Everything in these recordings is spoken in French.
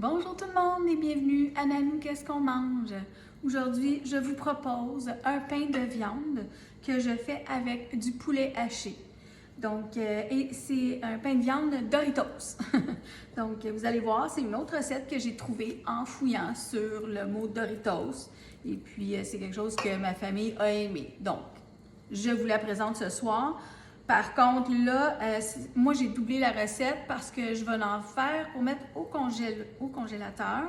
Bonjour tout le monde et bienvenue à Nanou Qu'est-ce qu'on mange? Aujourd'hui, je vous propose un pain de viande que je fais avec du poulet haché. Donc, et c'est un pain de viande Doritos. Donc, vous allez voir, c'est une autre recette que j'ai trouvée en fouillant sur le mot Doritos. Et puis, c'est quelque chose que ma famille a aimé. Donc, je vous la présente ce soir. Par contre, là, moi, j'ai doublé la recette parce que je vais en faire pour mettre au congélateur,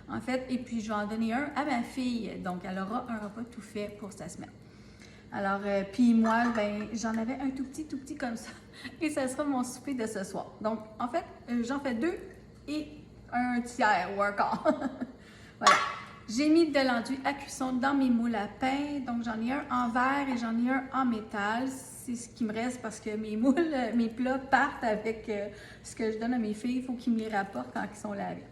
en fait, et puis je vais en donner un à ma fille. Donc, elle aura un repas tout fait pour sa semaine. Alors, puis moi, ben, j'en avais un tout petit comme ça. Et ça sera mon souper de ce soir. Donc, en fait, j'en fais 2 et un tiers ou un quart. Voilà. J'ai mis de l'enduit à cuisson dans mes moules à pain. Donc, j'en ai un en verre et j'en ai un en métal. C'est ce qui me reste parce que mes moules, mes plats partent avec ce que je donne à mes filles. Il faut qu'ils me les rapportent quand ils sont lavés.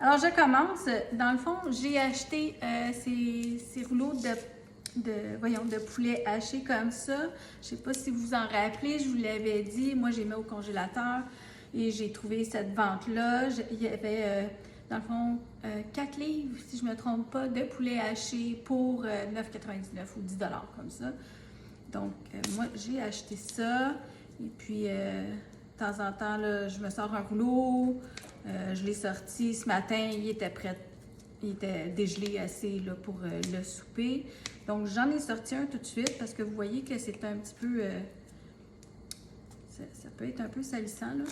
Alors, je commence. Dans le fond, j'ai acheté ces rouleaux de poulet haché comme ça. Je ne sais pas si vous vous en rappelez, je vous l'avais dit. Moi, j'ai mis au congélateur et j'ai trouvé cette vente-là. Il y avait, dans le fond, 4 livres, si je ne me trompe pas, de poulet haché pour 9,99 ou 10 comme ça. Donc, moi, j'ai acheté ça. Et puis, de temps en temps, là, je me sors un rouleau. Je l'ai sorti ce matin. Il était prêt. Il était dégelé assez là, pour le souper. Donc, j'en ai sorti un tout de suite parce que vous voyez que c'est un petit peu... ça peut être un peu salissant, là.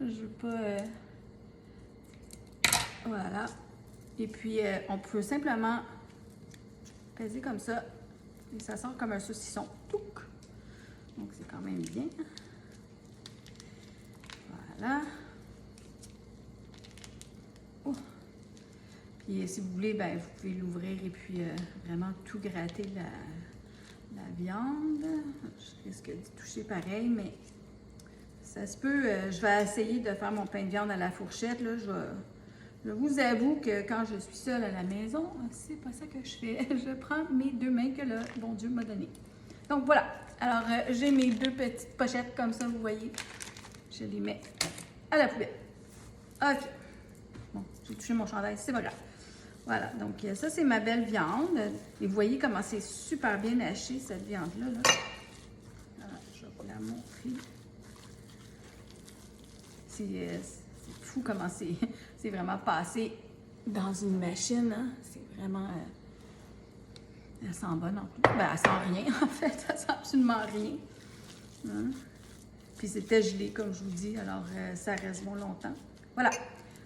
Je veux pas... Voilà. Et puis, on peut simplement peser comme ça. Et ça sort comme un saucisson. Touc! Donc, c'est quand même bien. Voilà. Oh. Puis, si vous voulez, ben, vous pouvez l'ouvrir et puis vraiment tout gratter la viande. Je risque d'y toucher pareil, mais ça se peut. Je vais essayer de faire mon pain de viande à la fourchette. Là. Je vous avoue que quand je suis seule à la maison, c'est pas ça que je fais. Je prends mes 2 mains que le bon Dieu m'a données. Donc voilà. Alors, j'ai mes 2 petites pochettes comme ça, vous voyez. Je les mets à la poubelle. OK. Bon, j'ai touché mon chandail, c'est pas grave. Voilà, donc ça, c'est ma belle viande. Et vous voyez comment c'est super bien haché, cette viande-là. Là. Voilà, je vais vous la montrer. C'est fou comment c'est vraiment passé dans une machine. Hein? C'est vraiment... elle sent bonne en plus. Ben, elle sent rien, en fait. Elle sent absolument rien. Hein? Puis c'était gelé, comme je vous dis. Alors, ça reste bon longtemps. Voilà.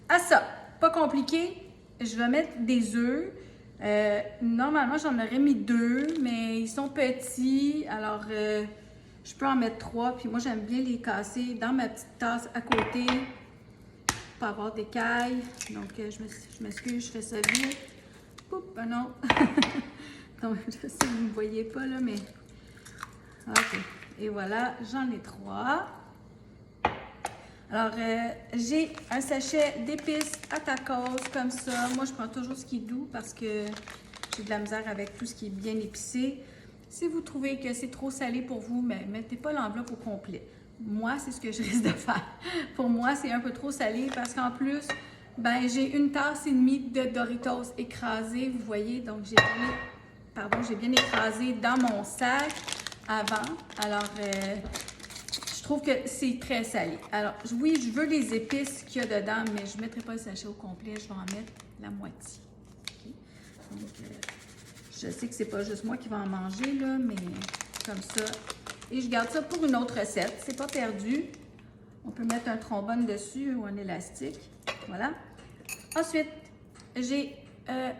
À ça, pas compliqué. Je vais mettre des œufs. Normalement, j'en aurais mis 2, mais ils sont petits. Alors, je peux en mettre 3. Puis moi, j'aime bien les casser dans ma petite tasse à côté. Pas avoir d'écailles. Donc, je m'excuse, je fais ça vite. Oups, non. Donc, je sais que vous ne me voyez pas, là, mais... OK. Et voilà, j'en ai 3. Alors, j'ai un sachet d'épices à tacos, comme ça. Moi, je prends toujours ce qui est doux parce que j'ai de la misère avec tout ce qui est bien épicé. Si vous trouvez que c'est trop salé pour vous, mais mettez pas l'enveloppe au complet. Moi, c'est ce que je risque de faire. Pour moi, c'est un peu trop salé parce qu'en plus, ben, j'ai 1 tasse et demie de Doritos écrasés, vous voyez. Donc, j'ai bien écrasé dans mon sac avant. Alors, je trouve que c'est très salé. Alors, oui, je veux les épices qu'il y a dedans, mais je ne mettrai pas le sachet au complet. Je vais en mettre la moitié. Okay? Donc, je sais que c'est pas juste moi qui vais en manger, là, mais comme ça... Et je garde ça pour une autre recette. C'est pas perdu. On peut mettre un trombone dessus ou un élastique. Voilà. Ensuite, j'ai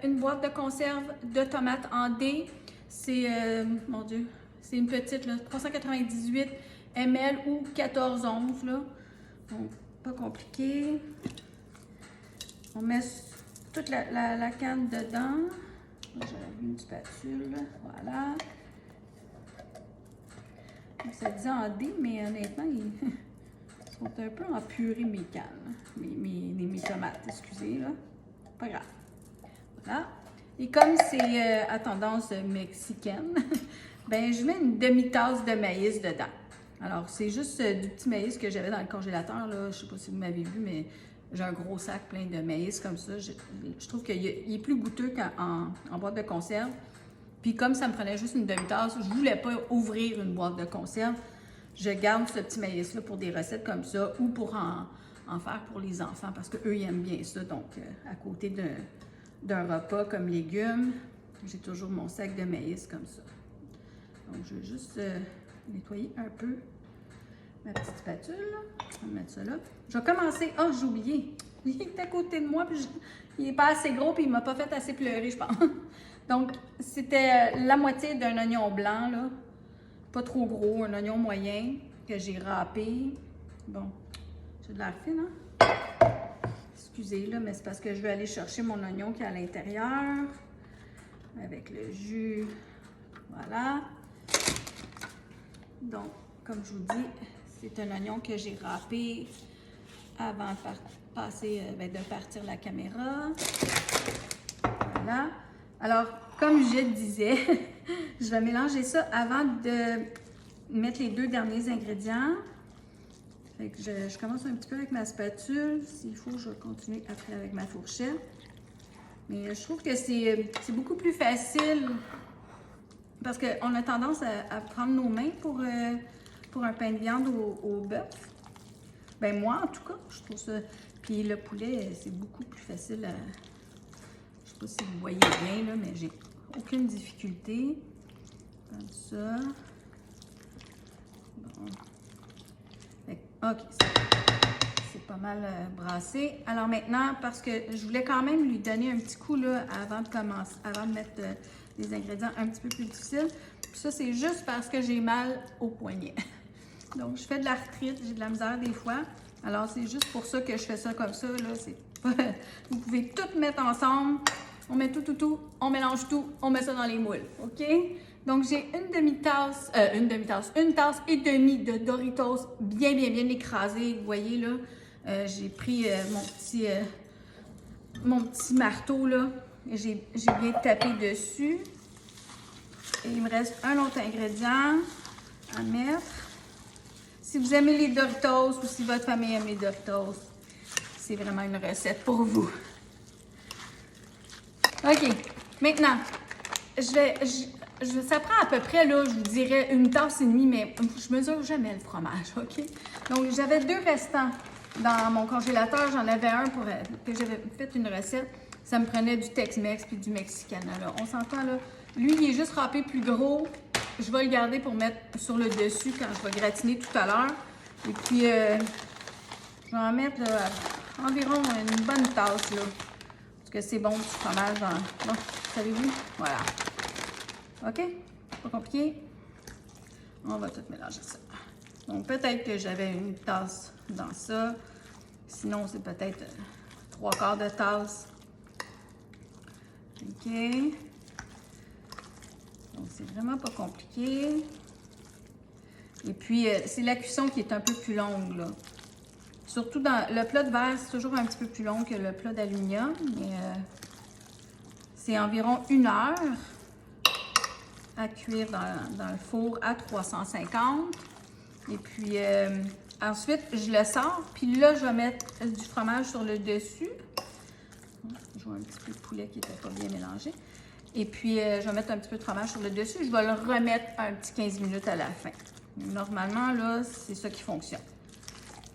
une boîte de conserve de tomates en dés. C'est, mon Dieu, c'est une petite, là, 398 ml ou 14 onces, là. Donc, pas compliqué. On met toute la canne dedans. J'ai une spatule. Voilà. Ça disait en dés, mais honnêtement, ils sont un peu en purée, mes cannes. Mes tomates, excusez, là. Pas grave. Voilà. Et comme c'est à tendance mexicaine, ben je mets une demi-tasse de maïs dedans. Alors, c'est juste du petit maïs que j'avais dans le congélateur, là. Je sais pas si vous m'avez vu, mais j'ai un gros sac plein de maïs comme ça. Je trouve qu'il est plus goûteux qu'en boîte de conserve. Puis comme ça me prenait juste une demi-tasse, je voulais pas ouvrir une boîte de conserve. Je garde ce petit maïs-là pour des recettes comme ça ou pour en faire pour les enfants parce qu'eux, ils aiment bien ça. Donc, à côté d'un repas comme légumes, j'ai toujours mon sac de maïs comme ça. Donc, je vais juste nettoyer un peu ma petite spatule. Je vais mettre ça là. Je vais commencer. Oh, j'ai oublié. Il est à côté de moi, puis il n'est pas assez gros, puis il ne m'a pas fait assez pleurer, je pense. Donc, c'était la moitié d'un oignon blanc, là. Pas trop gros, un oignon moyen que j'ai râpé. Bon, j'ai de l'air fine, hein? Excusez, là, mais c'est parce que je vais aller chercher mon oignon qui est à l'intérieur. Avec le jus. Voilà. Donc, comme je vous dis, c'est un oignon que j'ai râpé avant de partir la caméra. Voilà. Alors, comme je disais, je vais mélanger ça avant de mettre les 2 derniers ingrédients. Fait que je commence un petit peu avec ma spatule. S'il faut, je vais continuer après avec ma fourchette. Mais je trouve que c'est beaucoup plus facile parce qu'on a tendance à prendre nos mains pour un pain de viande au bœuf. Ben moi, en tout cas, je trouve ça. Puis le poulet, c'est beaucoup plus facile à... Je sais pas si vous voyez bien, là, mais j'ai aucune difficulté. Comme ça. Bon. OK, c'est pas mal brassé. Alors maintenant, parce que je voulais quand même lui donner un petit coup là, avant de mettre les ingrédients un petit peu plus difficiles. Puis ça, c'est juste parce que j'ai mal au poignet. Donc, je fais de l'arthrite, j'ai de la misère des fois. Alors, c'est juste pour ça que je fais ça comme ça. Là. Vous pouvez tout mettre ensemble. On met tout, on mélange tout, on met ça dans les moules, OK? Donc, j'ai une tasse et demie de Doritos bien écrasé. Vous voyez, là, j'ai pris mon petit marteau, là, et j'ai bien tapé dessus. Et il me reste un autre ingrédient à mettre. Si vous aimez les Doritos ou si votre famille aime les Doritos, c'est vraiment une recette pour vous. OK. Maintenant, ça prend à peu près, là, je vous dirais, une tasse et demie, mais je mesure jamais le fromage, OK? Donc, j'avais 2 restants dans mon congélateur. J'en avais un que j'avais fait une recette. Ça me prenait du Tex-Mex puis du Mexicana, là. On s'entend, là. Lui, il est juste râpé plus gros. Je vais le garder pour mettre sur le dessus quand je vais gratiner tout à l'heure. Et puis, je vais en mettre là, environ une bonne tasse, là. Parce que c'est bon du fromage. Bon, savez-vous? Voilà. OK? Pas compliqué. On va tout mélanger ça. Donc, peut-être que j'avais une tasse dans ça. Sinon, c'est peut-être 3/4 de tasse. OK? Donc, c'est vraiment pas compliqué. Et puis, c'est la cuisson qui est un peu plus longue, là. Surtout dans le plat de verre, c'est toujours un petit peu plus long que le plat d'aluminium. Mais c'est environ 1 heure à cuire dans le four à 350. Et puis, ensuite, je le sors. Puis là, je vais mettre du fromage sur le dessus. Je vois un petit peu de poulet qui n'était pas bien mélangé. Et puis, je vais mettre un petit peu de fromage sur le dessus. Je vais le remettre un petit 15 minutes à la fin. Normalement, là, c'est ça qui fonctionne.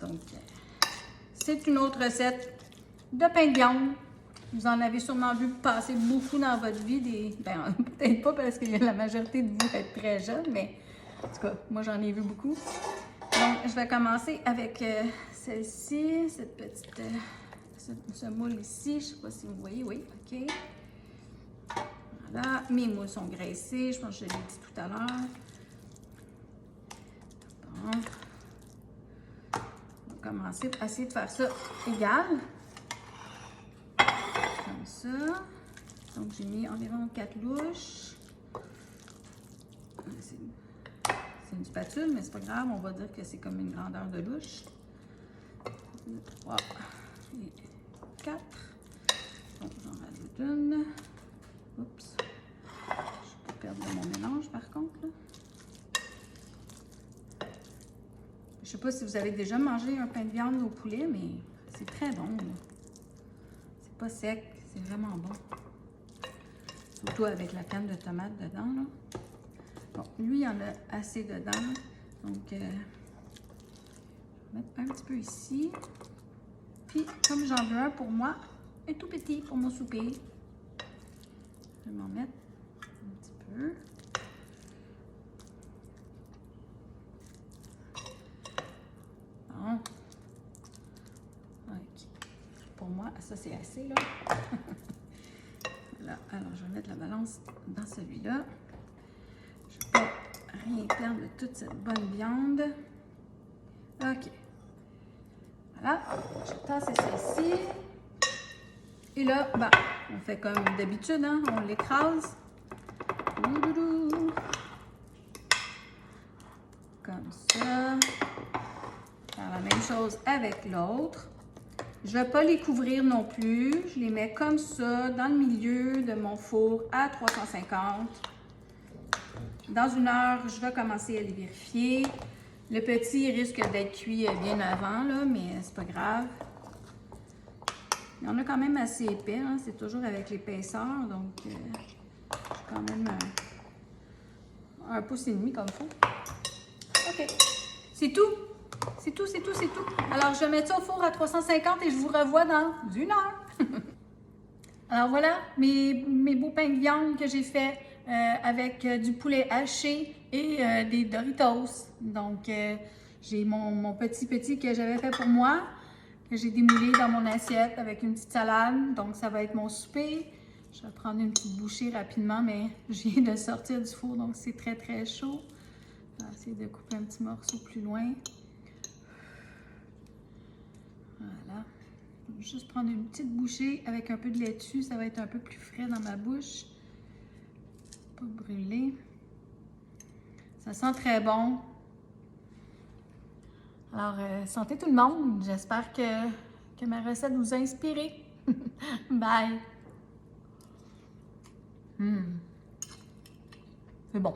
Donc, c'est une autre recette de pain de viande. Vous en avez sûrement vu passer beaucoup dans votre vie. Ben, peut-être pas parce que la majorité de vous êtes très jeune, mais en tout cas, moi, j'en ai vu beaucoup. Donc, je vais commencer avec celle-ci, cette petite... ce moule ici. Je ne sais pas si vous voyez. Oui, OK. Voilà. Mes moules sont graissés. Je pense que je l'ai dit tout à l'heure. Bon. On va commencer à essayer de faire ça égal. Comme ça. Donc, j'ai mis environ 4 louches. C'est une spatule, mais c'est pas grave. On va dire que c'est comme une grandeur de louche. 2, 3 et 4. Donc, j'en rajoute une. Oups. Je ne peux pas perdre mon mélange, par contre. Là. Je ne sais pas si vous avez déjà mangé un pain de viande au poulet, mais C'est très bon, là. C'est pas sec, c'est vraiment bon. Surtout avec la canne de tomate dedans, là. Bon, lui, il y en a assez dedans. Donc, je vais mettre un petit peu ici. Puis, comme j'en veux un pour moi, un tout petit pour mon souper, je vais m'en mettre un petit peu. Bon. OK. Pour moi, ça, c'est assez, là. Voilà. Alors, je vais mettre la balance dans celui-là. Je ne vais pas rien perdre de toute cette bonne viande. OK. Voilà. Je tasse ça ici. Et là, ben, on fait comme d'habitude, hein? On l'écrase. Comme ça. Faire la même chose avec l'autre. Je ne vais pas les couvrir non plus. Je les mets comme ça dans le milieu de mon four à 350. Dans 1 heure, je vais commencer à les vérifier. Le petit risque d'être cuit bien avant, là, mais c'est pas grave. Il y en a quand même assez épais, hein? C'est toujours avec l'épaisseur, donc j'ai quand même un pouce et demi comme il faut. OK. C'est tout. C'est tout, c'est tout, c'est tout. Alors, je vais mettre ça au four à 350 et je vous revois dans 1 heure. Alors voilà, mes beaux pains de viande que j'ai fait avec du poulet haché et des Doritos. Donc, j'ai mon petit que j'avais fait pour moi, que j'ai démoulé dans mon assiette avec une petite salade. Donc, ça va être mon souper. Je vais prendre une petite bouchée rapidement, mais je viens de sortir du four, donc c'est très, très chaud. Je vais essayer de couper un petit morceau plus loin. Voilà. Je vais juste prendre une petite bouchée avec un peu de laitue. Ça va être un peu plus frais dans ma bouche. Pas brûlé. Ça sent très bon. Alors, santé tout le monde. J'espère que ma recette vous a inspiré. Bye! C'est bon.